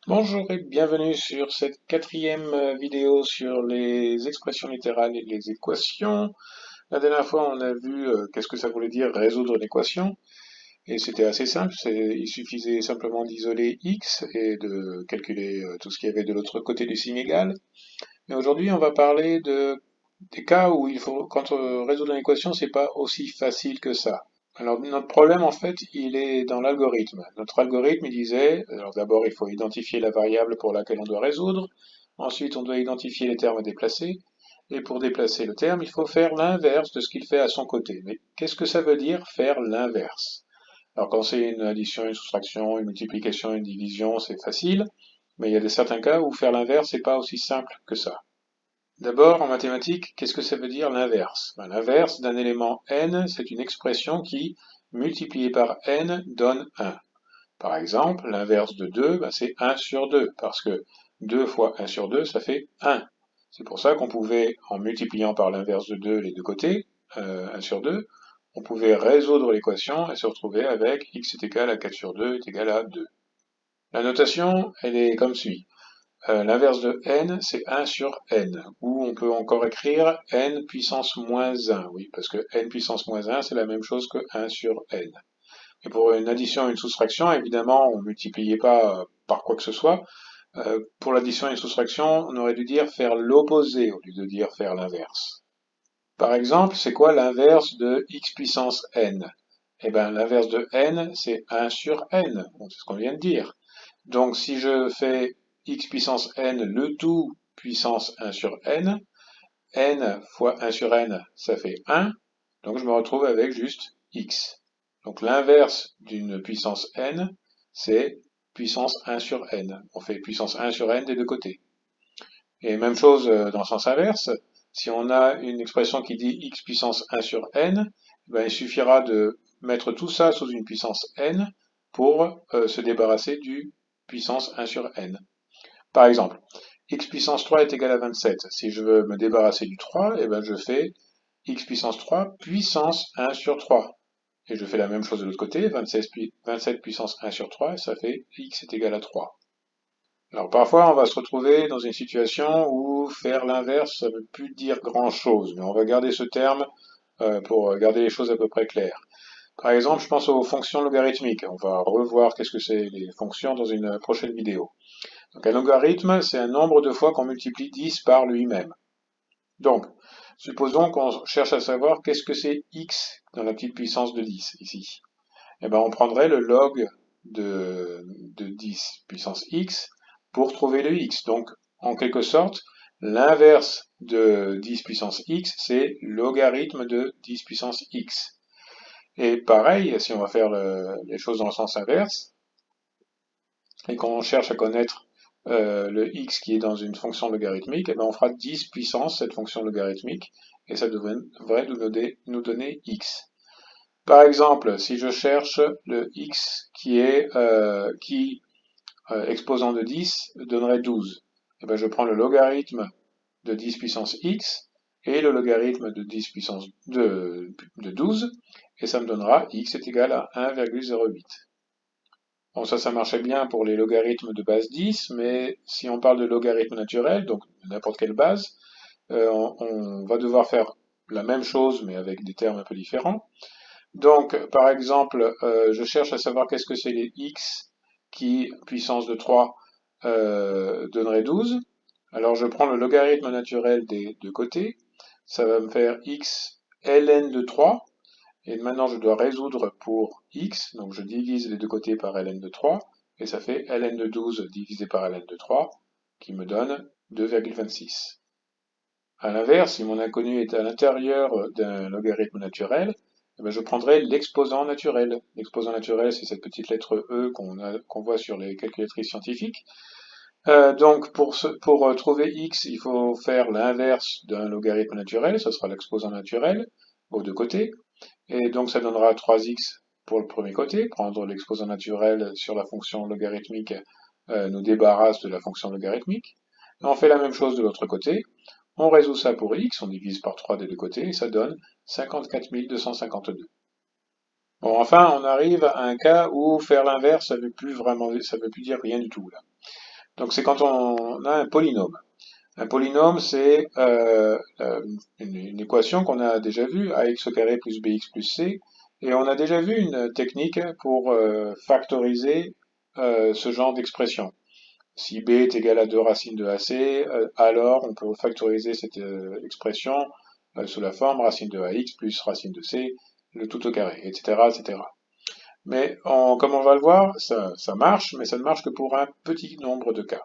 Bonjour et bienvenue sur cette quatrième vidéo sur les expressions littérales et les équations. La dernière fois, on a vu qu'est-ce que ça voulait dire résoudre une équation, et c'était assez simple. Il suffisait simplement d'isoler x et de calculer tout ce qu'il y avait de l'autre côté du signe égal. Mais aujourd'hui, on va parler des cas où quand on résout une équation, c'est pas aussi facile que ça. Alors notre problème en fait, il est dans l'algorithme. Notre algorithme, il disait, alors d'abord il faut identifier la variable pour laquelle on doit résoudre, ensuite on doit identifier les termes à déplacer, et pour déplacer le terme, il faut faire l'inverse de ce qu'il fait à son côté. Mais qu'est-ce que ça veut dire faire l'inverse? Alors quand c'est une addition, une soustraction, une multiplication, une division, c'est facile, mais il y a certains cas où faire l'inverse, c'est pas aussi simple que ça. D'abord, en mathématiques, qu'est-ce que ça veut dire l'inverse? L'inverse d'un élément n, c'est une expression qui, multipliée par n, donne 1. Par exemple, l'inverse de 2, c'est 1 sur 2, parce que 2 fois 1 sur 2, ça fait 1. C'est pour ça qu'on pouvait, en multipliant par l'inverse de 2 les deux côtés, 1 sur 2, on pouvait résoudre l'équation et se retrouver avec x est égal à 4 sur 2 est égal à 2. La notation, elle est comme suit. L'inverse de n, c'est 1 sur n, ou on peut encore écrire n puissance moins 1, oui, parce que n puissance moins 1, c'est la même chose que 1 sur n. Et pour une addition et une soustraction, évidemment, on ne multipliait pas par quoi que ce soit. Pour l'addition et une soustraction, on aurait dû dire faire l'opposé au lieu de dire faire l'inverse. Par exemple, c'est quoi l'inverse de x puissance n? Eh bien, l'inverse de n, c'est 1 sur n, c'est ce qu'on vient de dire. Donc si je fais x puissance n le tout puissance 1 sur n, n fois 1 sur n, ça fait 1, donc je me retrouve avec juste x. Donc l'inverse d'une puissance n, c'est puissance 1 sur n. On fait puissance 1 sur n des deux côtés. Et même chose dans le sens inverse, si on a une expression qui dit x puissance 1 sur n, ben il suffira de mettre tout ça sous une puissance n pour se débarrasser du puissance 1 sur n. Par exemple, x puissance 3 est égal à 27. Si je veux me débarrasser du 3, eh ben je fais x puissance 3 puissance 1 sur 3. Et je fais la même chose de l'autre côté, 27 puissance 1 sur 3, ça fait x est égal à 3. Alors parfois, on va se retrouver dans une situation où faire l'inverse, ça ne veut plus dire grand-chose, mais on va garder ce terme pour garder les choses à peu près claires. Par exemple, je pense aux fonctions logarithmiques. On va revoir qu'est-ce que c'est les fonctions dans une prochaine vidéo. Donc un logarithme, c'est un nombre de fois qu'on multiplie 10 par lui-même. Donc, supposons qu'on cherche à savoir qu'est-ce que c'est x dans la petite puissance de 10 ici. Eh bien, on prendrait le log de 10 puissance x pour trouver le x. Donc, en quelque sorte, l'inverse de 10 puissance x, c'est logarithme de 10 puissance x. Et pareil, si on va faire les choses dans le sens inverse, et qu'on cherche à connaître le x qui est dans une fonction logarithmique, eh bien on fera 10 puissance cette fonction logarithmique, et ça devrait nous donner x. Par exemple, si je cherche le x exposant de 10 donnerait 12, eh bien je prends le logarithme de 10 puissance x et le logarithme de 10 puissance de 12, et ça me donnera x est égal à 1,08. Bon, ça marchait bien pour les logarithmes de base 10, mais si on parle de logarithme naturel, donc n'importe quelle base, on va devoir faire la même chose, mais avec des termes un peu différents. Donc, par exemple, je cherche à savoir qu'est-ce que c'est les x qui, puissance de 3, donnerait 12. Alors, je prends le logarithme naturel des deux côtés. Ça va me faire x ln de 3. Et maintenant, je dois résoudre pour x. Donc, je divise les deux côtés par ln de 3. Et ça fait ln de 12 divisé par ln de 3, qui me donne 2,26. À l'inverse, si mon inconnu est à l'intérieur d'un logarithme naturel, eh ben, je prendrai l'exposant naturel. L'exposant naturel, c'est cette petite lettre E qu'on voit sur les calculatrices scientifiques. Donc, pour trouver x, il faut faire l'inverse d'un logarithme naturel, ce sera l'exposant naturel aux deux côtés. Et donc, ça donnera 3x pour le premier côté. Prendre l'exposant naturel sur la fonction logarithmique nous débarrasse de la fonction logarithmique. On fait la même chose de l'autre côté. On résout ça pour x, on divise par 3 des deux côtés, et ça donne 54 252. Bon, enfin, on arrive à un cas où faire l'inverse, ça veut plus dire rien du tout, là. Donc c'est quand on a un polynôme. Un polynôme, c'est une équation qu'on a déjà vue, ax au carré plus bx plus c, et on a déjà vu une technique pour factoriser ce genre d'expression. Si b est égal à 2 racines de ac, alors on peut factoriser cette expression sous la forme racine de ax plus racine de c, le tout au carré, etc., etc. Mais comme on va le voir, ça marche, mais ça ne marche que pour un petit nombre de cas.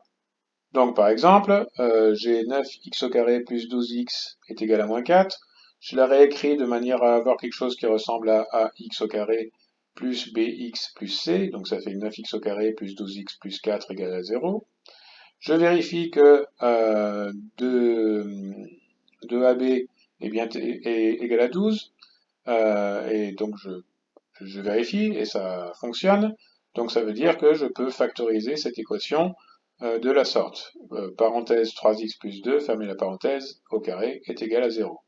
Donc par exemple, j'ai 9x au carré plus 12x est égal à moins 4. Je la réécris de manière à avoir quelque chose qui ressemble à ax au carré plus bx plus c, donc ça fait 9x au carré plus 12x plus 4 égale à 0. Je vérifie que 2ab est bien est égal à 12, et donc je vérifie et ça fonctionne. Donc ça veut dire que je peux factoriser cette équation de la sorte. Parenthèse 3x plus 2, fermez la parenthèse, au carré est égal à 0.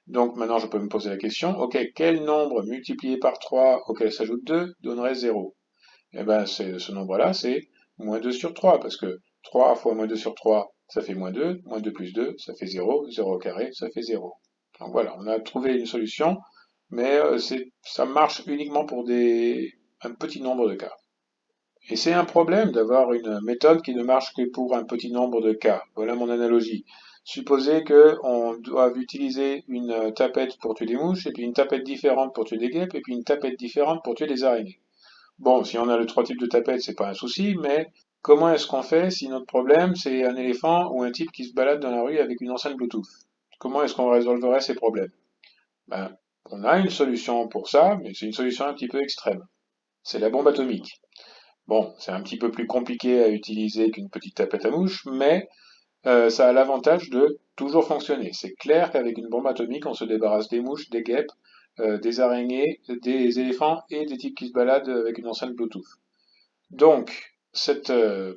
Donc maintenant je peux me poser la question, ok, quel nombre multiplié par 3 auquel s'ajoute 2 donnerait 0? Eh bien ce nombre-là, c'est moins 2 sur 3, parce que 3 fois moins 2 sur 3, ça fait moins 2 plus 2, ça fait 0, 0 au carré, ça fait 0. Donc voilà, on a trouvé une solution, mais ça marche uniquement pour un petit nombre de cas. Et c'est un problème d'avoir une méthode qui ne marche que pour un petit nombre de cas. Voilà mon analogie. Supposez qu'on doit utiliser une tapette pour tuer des mouches, et puis une tapette différente pour tuer des guêpes, et puis une tapette différente pour tuer des araignées. Bon, si on a les trois types de tapettes, c'est pas un souci, mais comment est-ce qu'on fait si notre problème c'est un éléphant ou un type qui se balade dans la rue avec une enceinte Bluetooth? Comment est-ce qu'on résolverait ces problèmes? Ben, on a une solution pour ça, mais c'est une solution un petit peu extrême. C'est la bombe atomique. Bon, c'est un petit peu plus compliqué à utiliser qu'une petite tapette à mouche, mais ça a l'avantage de toujours fonctionner. C'est clair qu'avec une bombe atomique, on se débarrasse des mouches, des guêpes, des araignées, des éléphants et des types qui se baladent avec une enceinte Bluetooth. Donc, cette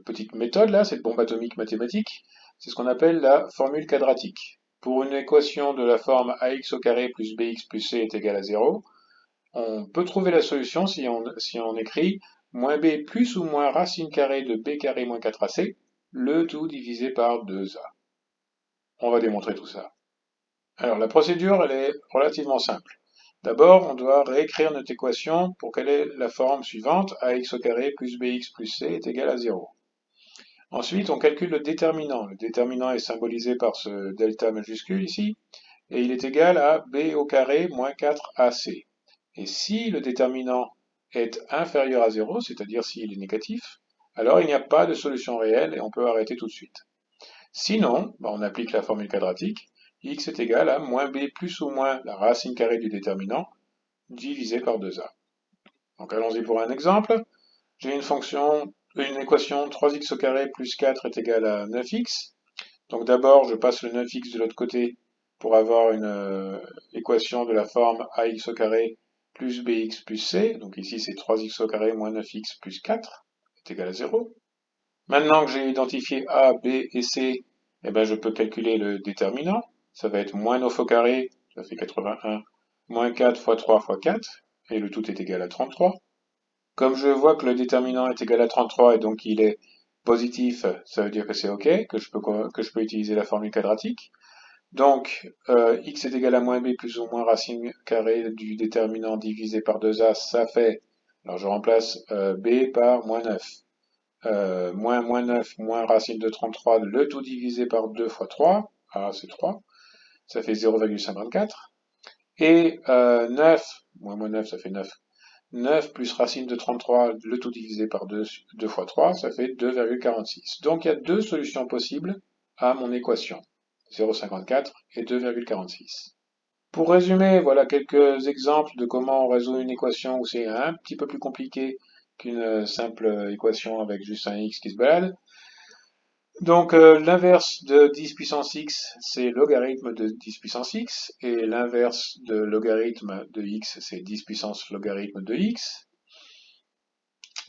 petite méthode-là, cette bombe atomique mathématique, c'est ce qu'on appelle la formule quadratique. Pour une équation de la forme ax au carré plus bx plus c est égal à 0, on peut trouver la solution si on écrit moins b plus ou moins racine carrée de b carré moins 4ac, le tout divisé par 2a. On va démontrer tout ça. Alors la procédure, elle est relativement simple. D'abord, on doit réécrire notre équation pour qu'elle ait la forme suivante, ax au carré plus bx plus c est égal à 0. Ensuite, on calcule le déterminant. Le déterminant est symbolisé par ce delta majuscule ici, et il est égal à b au carré moins 4ac. Et si le déterminant est inférieur à 0, c'est-à-dire s'il est négatif, alors il n'y a pas de solution réelle et on peut arrêter tout de suite. Sinon, on applique la formule quadratique, x est égal à moins b plus ou moins la racine carrée du déterminant divisé par 2a. Donc allons-y pour un exemple. J'ai une équation 3x au carré plus 4 est égal à 9x. Donc d'abord, je passe le 9x de l'autre côté pour avoir une équation de la forme ax au carré plus bx plus c. Donc ici, c'est 3x au carré moins 9x plus 4 est égal à 0. Maintenant que j'ai identifié a, b et c, eh ben, je peux calculer le déterminant. Ça va être moins 9 au carré, ça fait 81, moins 4 fois 3 fois 4, et le tout est égal à 33. Comme je vois que le déterminant est égal à 33 et donc il est positif, ça veut dire que c'est OK, que je peux utiliser la formule quadratique. Donc, x est égal à moins b plus ou moins racine carrée du déterminant divisé par 2a, ça fait, alors je remplace b par moins 9. Moins 9 moins racine de 33, le tout divisé par 2 fois 3, c'est 3, ça fait 0,54. Et 9, moins 9, ça fait 9. 9 plus racine de 33, le tout divisé par 2, 2 fois 3, ça fait 2,46. Donc il y a deux solutions possibles à mon équation, 0,54 et 2,46. Pour résumer, voilà quelques exemples de comment on résout une équation où c'est un petit peu plus compliqué qu'une simple équation avec juste un x qui se balade. Donc l'inverse de 10 puissance x, c'est logarithme de 10 puissance x, et l'inverse de logarithme de x, c'est 10 puissance logarithme de x.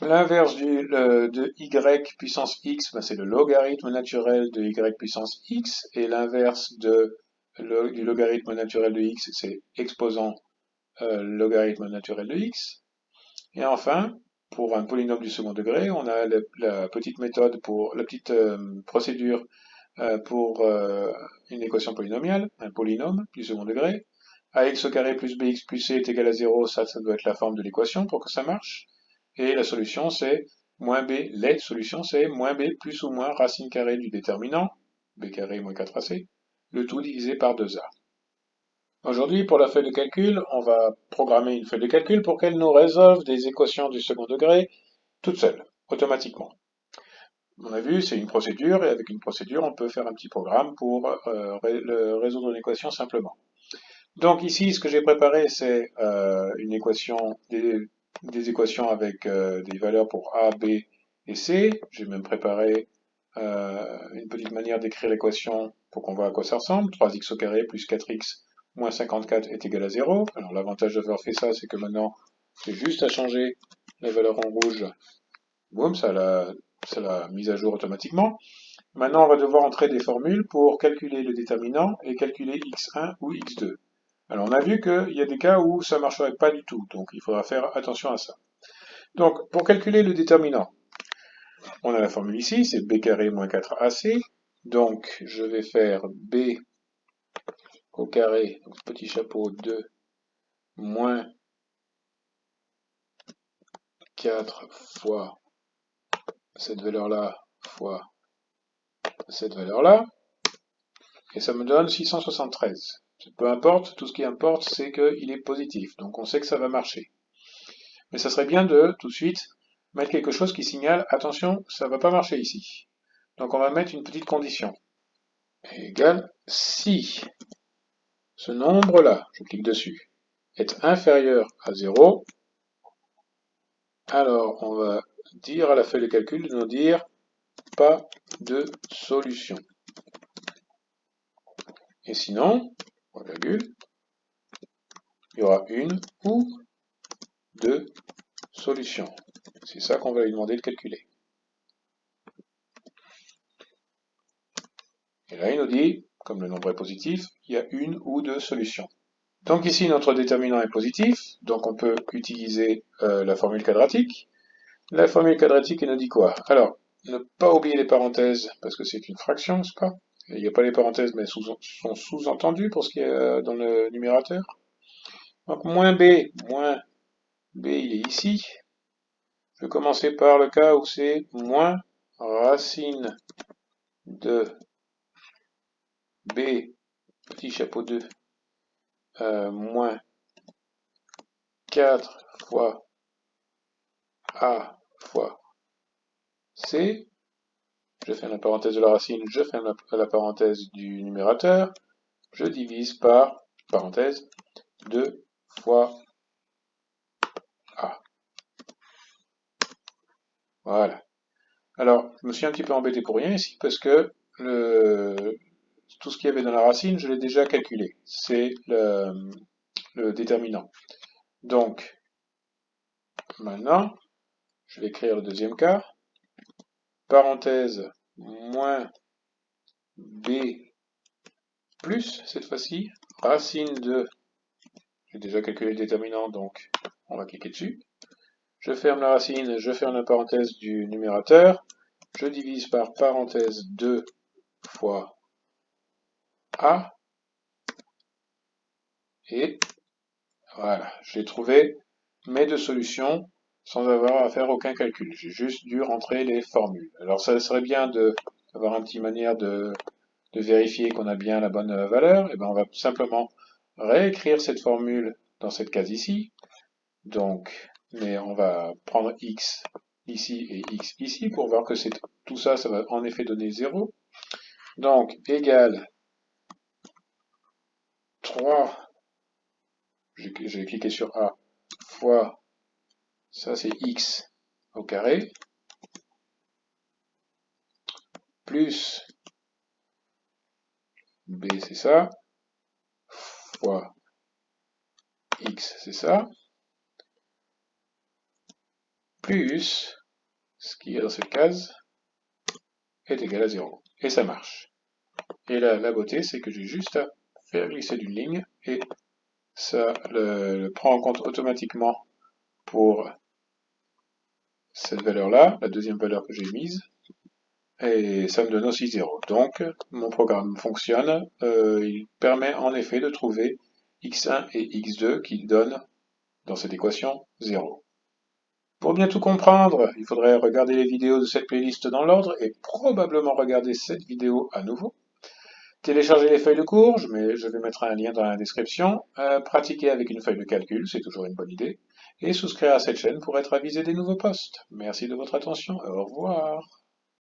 L'inverse de y puissance x, c'est le logarithme naturel de y puissance x, et l'inverse du logarithme naturel de x, c'est exposant logarithme naturel de x. Et enfin, pour un polynôme du second degré, on a la petite méthode pour la petite procédure pour une équation polynomiale, un polynôme du second degré. Ax au carré plus bx plus c est égal à 0, ça doit être la forme de l'équation pour que ça marche. Et la solution c'est moins b, les solutions c'est moins b plus ou moins racine carrée du déterminant, b carré moins 4ac, le tout divisé par 2a. Aujourd'hui, pour la feuille de calcul, on va programmer une feuille de calcul pour qu'elle nous résolve des équations du second degré toute seule, automatiquement. On a vu, c'est une procédure, et avec une procédure, on peut faire un petit programme pour résoudre une équation simplement. Donc ici, ce que j'ai préparé, c'est une équation, des équations avec des valeurs pour A, B et C. J'ai même préparé une petite manière d'écrire l'équation pour qu'on voit à quoi ça ressemble. 3x au carré plus 4x moins 54 est égal à 0. Alors l'avantage d'avoir fait ça, c'est que maintenant, c'est juste à changer la valeur en rouge. Boum, ça l'a mise à jour automatiquement. Maintenant, on va devoir entrer des formules pour calculer le déterminant et calculer x1 ou x2. Alors, on a vu qu'il y a des cas où ça ne marcherait pas du tout, donc il faudra faire attention à ça. Donc, pour calculer le déterminant, on a la formule ici, c'est b carré moins 4ac. Donc, je vais faire b au carré, donc petit chapeau 2, moins 4 fois cette valeur-là fois cette valeur-là. Et ça me donne 673. Peu importe, tout ce qui importe, c'est qu'il est positif. Donc on sait que ça va marcher. Mais ça serait bien de, tout de suite, mettre quelque chose qui signale, attention, ça ne va pas marcher ici. Donc on va mettre une petite condition. Égale si ce nombre-là, je clique dessus, est inférieur à 0, alors on va dire à la feuille de calcul de nous dire pas de solution. Et sinon, virgule, il y aura une ou deux solutions. C'est ça qu'on va lui demander de calculer. Et là, il nous dit, comme le nombre est positif, il y a une ou deux solutions. Donc ici, notre déterminant est positif, donc on peut utiliser la formule quadratique. La formule quadratique, elle nous dit quoi? Alors, ne pas oublier les parenthèses, parce que c'est une fraction, n'est-ce pas? Et il n'y a pas les parenthèses, mais elles sont sous-entendues pour ce qui est dans le numérateur. Donc moins b, il est ici. Je vais commencer par le cas où c'est moins racine de b, petit chapeau 2, moins 4 fois a fois c. Je fais la parenthèse de la racine, je fais la parenthèse du numérateur. Je divise par, parenthèse, 2 fois a. Voilà. Alors, je me suis un petit peu embêté pour rien ici, parce que tout ce qu'il y avait dans la racine, je l'ai déjà calculé. C'est le déterminant. Donc, maintenant, je vais écrire le deuxième cas. Parenthèse, moins b plus, cette fois-ci, racine de, j'ai déjà calculé le déterminant, donc on va cliquer dessus. Je ferme la racine, je ferme la parenthèse du numérateur, je divise par parenthèse 2 fois a, et voilà, j'ai trouvé mes deux solutions sans avoir à faire aucun calcul. J'ai juste dû rentrer les formules. Alors ça serait bien d'avoir une petite manière de vérifier qu'on a bien la bonne valeur. Et bien on va simplement réécrire cette formule dans cette case ici. Donc, mais on va prendre x ici et x ici pour voir que tout ça, ça va en effet donner 0. Donc, égal 3, j'ai cliqué sur A, fois, ça c'est x au carré, plus b c'est ça, fois x c'est ça, plus ce qui est dans cette case est égal à 0. Et ça marche. Et là, la beauté, c'est que j'ai juste à faire glisser d'une ligne et ça le prend en compte automatiquement pour cette valeur-là, la deuxième valeur que j'ai mise, et ça me donne aussi 0. Donc, mon programme fonctionne. Il permet en effet de trouver x1 et x2 qui donnent, dans cette équation, 0. Pour bien tout comprendre, il faudrait regarder les vidéos de cette playlist dans l'ordre et probablement regarder cette vidéo à nouveau. Télécharger les feuilles de cours, je vais mettre un lien dans la description. Pratiquer avec une feuille de calcul, c'est toujours une bonne idée. Et souscrire à cette chaîne pour être avisé des nouveaux posts. Merci de votre attention, au revoir.